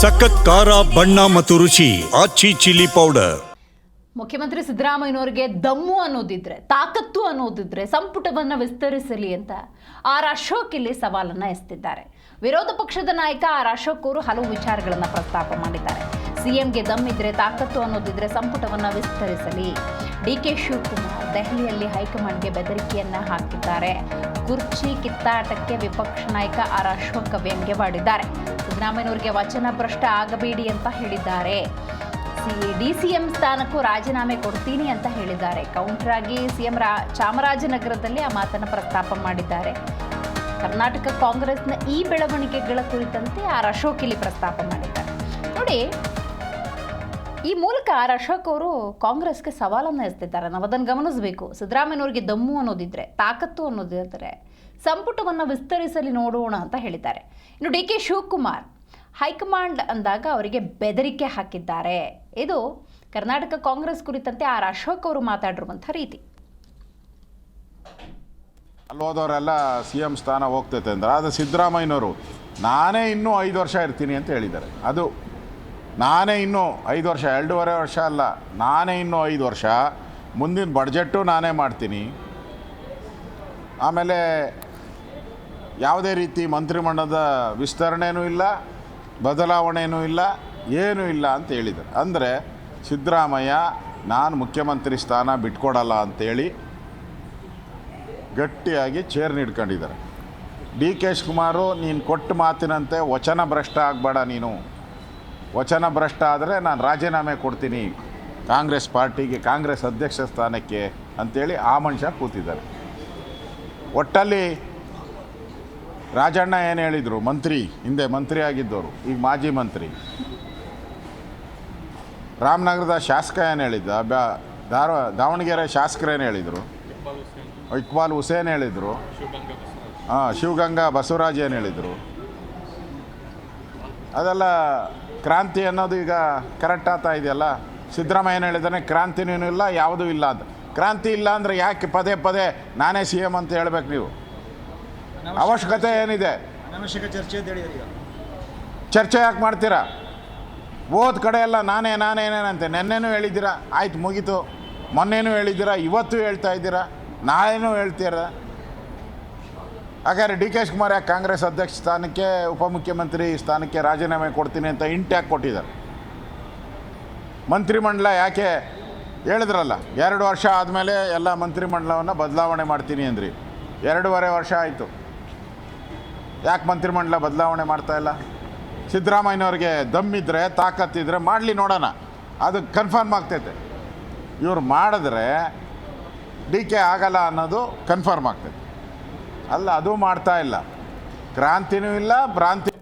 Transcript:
ಸಖತ್ ಖಾರ ಬಣ್ಣ ಮತ್ತು ರುಚಿ ಆಚಿ ಚಿಲ್ಲಿ ಪೌಡರ್. ಮುಖ್ಯಮಂತ್ರಿ ಸಿದ್ದರಾಮಯ್ಯನವರಿಗೆ ದಮ್ಮು ಅನ್ನೋದಿದ್ರೆ, ತಾಕತ್ತು ಅನ್ನೋದಿದ್ರೆ ಸಂಪುಟವನ್ನು ವಿಸ್ತರಿಸಲಿ ಅಂತ ಆರ್ ಅಶೋಕ್ ಇಲ್ಲಿ ಸವಾಲನ್ನ ಎಸೆದಿದ್ದಾರೆ. ವಿರೋಧ ಪಕ್ಷದ ನಾಯಕ ಆರ್ ಅಶೋಕ್ ಅವರು ಹಲವು ವಿಚಾರಗಳನ್ನು ಪ್ರಸ್ತಾಪ ಮಾಡಿದ್ದಾರೆ. ಸಿಎಂಗೆ ದಮ್ಮಿದ್ರೆ, ತಾಕತ್ತು ಅನ್ನೋದಿದ್ರೆ ಸಂಪುಟವನ್ನು ವಿಸ್ತರಿಸಲಿ. ಡಿಕೆ ಶಿವಕುಮಾರ್ ದೆಹಲಿಯಲ್ಲಿ ಹೈಕಮಾಂಡ್ಗೆ ಬೆದರಿಕೆಯನ್ನ ಹಾಕಿದ್ದಾರೆ. ಕುರ್ಚಿ ಕಿತ್ತಾಟಕ್ಕೆ ವಿಪಕ್ಷ ನಾಯಕ ಆರ್ ಅಶೋಕ್ ವ್ಯಂಗ್ಯವಾಡಿದ್ದಾರೆ. ಸಿದ್ದರಾಮಯ್ಯನವರಿಗೆ ವಚನ ಭ್ರಷ್ಟ ಆಗಬೇಡಿ ಅಂತ ಹೇಳಿದ್ದಾರೆ. ಡಿಸಿಎಂ ಸ್ಥಾನಕ್ಕೂ ರಾಜೀನಾಮೆ ಕೊಡ್ತೀನಿ ಅಂತ ಹೇಳಿದ್ದಾರೆ. ಕೌಂಟರ್ ಆಗಿ ಸಿಎಂ ಚಾಮರಾಜನಗರದಲ್ಲಿ ಆ ಮಾತನ್ನು ಪ್ರಸ್ತಾಪ ಮಾಡಿದ್ದಾರೆ. ಕರ್ನಾಟಕ ಕಾಂಗ್ರೆಸ್ನ ಈ ಬೆಳವಣಿಗೆಗಳ ಕುರಿತಂತೆ ಆರ್ ಅಶೋಕ್ ಇಲ್ಲಿ ಪ್ರಸ್ತಾಪ ಮಾಡಿದ್ದಾರೆ. ನೋಡಿ, ಈ ಮೂಲಕ ಆರ್ ಅಶೋಕ್ ಅವರು ಕಾಂಗ್ರೆಸ್ಗೆ ಸವಾಲನ್ನು ಎಸೆದಿದ್ದಾರೆ. ನಾವು ಅದನ್ನು ಗಮನಿಸಬೇಕು. ಸಿದ್ದರಾಮಯ್ಯನವರಿಗೆ ದಮ್ಮು ಅನ್ನೋದಿದ್ರೆ, ತಾಕತ್ತು ಅನ್ನೋದಿದ್ರೆ ಸಂಪುಟವನ್ನು ವಿಸ್ತರಿಸಲಿ ನೋಡೋಣ ಅಂತ ಹೇಳಿದ್ದಾರೆ. ಇನ್ನು ಡಿ ಕೆ ಶಿವಕುಮಾರ್ ಹೈಕಮಾಂಡ್ ಅಂದಾಗ ಅವರಿಗೆ ಬೆದರಿಕೆ ಹಾಕಿದ್ದಾರೆ. ಇದು ಕರ್ನಾಟಕ ಕಾಂಗ್ರೆಸ್ ಕುರಿತಂತೆ ಆರ್ ಅಶೋಕ್ ಅವರು ಮಾತಾಡಿರುವಂಥ ರೀತಿ. ಅಲ್ಲಿ ಹೋದವರೆಲ್ಲ ಸಿ ಎಂ ಸ್ಥಾನ ಹೋಗ್ತೈತೆ ಅಂದ್ರೆ ಅದು ಸಿದ್ದರಾಮಯ್ಯನವರು ನಾನೇ ಇನ್ನೂ 5 ವರ್ಷ ಇರ್ತೀನಿ ಅಂತ ಹೇಳಿದ್ದಾರೆ. ಅದು ನಾನೇ ಇನ್ನೂ 5 ವರ್ಷ, 2.5 ವರ್ಷ ಅಲ್ಲ, ನಾನೇ ಇನ್ನೂ 5 ವರ್ಷ, ಮುಂದಿನ ಬಡ್ಜೆಟ್ಟು ನಾನೇ ಮಾಡ್ತೀನಿ, ಆಮೇಲೆ ಯಾವುದೇ ರೀತಿ ಮಂತ್ರಿಮಂಡಲದ ವಿಸ್ತರಣೆಯೂ ಇಲ್ಲ, ಬದಲಾವಣೆಯೂ ಇಲ್ಲ, ಏನೂ ಇಲ್ಲ ಅಂತ ಹೇಳಿದ್ದಾರೆ. ಅಂದರೆ ಸಿದ್ದರಾಮಯ್ಯ ನಾನು ಮುಖ್ಯಮಂತ್ರಿ ಸ್ಥಾನ ಬಿಟ್ಕೊಡಲ್ಲ ಅಂತೇಳಿ ಗಟ್ಟಿಯಾಗಿ ಚೇರ್ನ ಹಿಡ್ಕೊಂಡಿದ್ದಾರೆ. ಡಿ ಕೆ ಶಿವಕುಮಾರು ನೀನು ಕೊಟ್ಟ ಮಾತಿನಂತೆ ವಚನ ಭ್ರಷ್ಟ ಆಗಬೇಡ, ನೀನು ವಚನ ಭ್ರಷ್ಟ ಆದರೆ ನಾನು ರಾಜೀನಾಮೆ ಕೊಡ್ತೀನಿ ಕಾಂಗ್ರೆಸ್ ಪಾರ್ಟಿಗೆ, ಕಾಂಗ್ರೆಸ್ ಅಧ್ಯಕ್ಷ ಸ್ಥಾನಕ್ಕೆ ಅಂಥೇಳಿ ಆ ಮನುಷ್ಯ ಕೂತಿದ್ದಾರೆ. ಒಟ್ಟಲ್ಲಿ ರಾಜಣ್ಣ ಏನು ಹೇಳಿದರು, ಮಂತ್ರಿ, ಹಿಂದೆ ಮಂತ್ರಿ ಆಗಿದ್ದವರು, ಈಗ ಮಾಜಿ ಮಂತ್ರಿ, ರಾಮನಗರದ ಶಾಸಕ ಏನು ಹೇಳಿದ್ದ, ದಾವಣಗೆರೆ ಶಾಸಕರು ಏನು ಹೇಳಿದರು, ಇಕ್ಬಾಲ್ ಹುಸೇನ್ ಹೇಳಿದರು, ಶಿವಗಂಗಾ ಬಸವರಾಜ್ ಏನು ಹೇಳಿದರು, ಅದೆಲ್ಲ ಕ್ರಾಂತಿ ಅನ್ನೋದು ಈಗ ಕರೆಕ್ಟ್ ಆಗ್ತಾ ಇದೆಯಲ್ಲ. ಸಿದ್ದರಾಮಯ್ಯ ಏನು ಹೇಳಿದಾನೆ, ಕ್ರಾಂತಿನೂ ಇಲ್ಲ, ಯಾವುದೂ ಇಲ್ಲ ಅಂತ. ಕ್ರಾಂತಿ ಇಲ್ಲ ಅಂದರೆ ಯಾಕೆ ಪದೇ ಪದೇ ನಾನೇ ಸಿ ಎಮ್ ಅಂತ ಹೇಳ್ಬೇಕು? ನೀವು ಅವಶ್ಯಕತೆ ಏನಿದೆ? ಚರ್ಚೆ ಯಾಕೆ ಮಾಡ್ತೀರಾ? ಹೋದ ಕಡೆ ಎಲ್ಲ ನಾನೇನಂತೆ ನೆನ್ನೆನೂ ಹೇಳಿದ್ದೀರಾ, ಆಯ್ತು ಮುಗೀತು. ಮೊನ್ನೆನೂ ಹೇಳಿದ್ದೀರಾ, ಇವತ್ತು ಹೇಳ್ತಾ ಇದ್ದೀರಾ, ನಾಳೆನೂ ಹೇಳ್ತೀರ. ಹಾಗಾದ್ರೆ ಡಿ ಕೆ ಶಿವಕುಮಾರ್ ಯಾಕೆ ಕಾಂಗ್ರೆಸ್ ಅಧ್ಯಕ್ಷ ಸ್ಥಾನಕ್ಕೆ, ಉಪಮುಖ್ಯಮಂತ್ರಿ ಸ್ಥಾನಕ್ಕೆ ರಾಜೀನಾಮೆ ಕೊಡ್ತೀನಿ ಅಂತ ಇಂಟ್ಯಾಕೆ ಕೊಟ್ಟಿದ್ದಾರೆ? ಮಂತ್ರಿಮಂಡಲ ಯಾಕೆ ಹೇಳಿದ್ರಲ್ಲ, 2 ವರ್ಷ ಆದಮೇಲೆ ಎಲ್ಲ ಮಂತ್ರಿಮಂಡಲವನ್ನು ಬದಲಾವಣೆ ಮಾಡ್ತೀನಿ ಅಂದ್ರಿ. 2.5 ವರ್ಷ ಆಯಿತು, ಯಾಕೆ ಮಂತ್ರಿಮಂಡಲ ಬದಲಾವಣೆ ಮಾಡ್ತಾಯಿಲ್ಲ? ಸಿದ್ದರಾಮಯ್ಯನವ್ರಿಗೆ ದಮ್ಮಿದ್ರೆ, ತಾಕತ್ತಿದ್ರೆ ಮಾಡಲಿ ನೋಡೋಣ, ಅದು ಕನ್ಫರ್ಮ್ ಆಗ್ತೈತೆ. ಇವ್ರು ಮಾಡಿದ್ರೆ ಡಿ ಕೆ ಆಗಲ್ಲ ಅನ್ನೋದು ಕನ್ಫರ್ಮ್ ಆಗ್ತೈತೆ. ಅಲ್ಲ, ಅದು ಮಾಡ್ತಾ ಇಲ್ಲ. ಕ್ರಾಂತಿನೂ ಇಲ್ಲ, ಭ್ರಾಂತಿ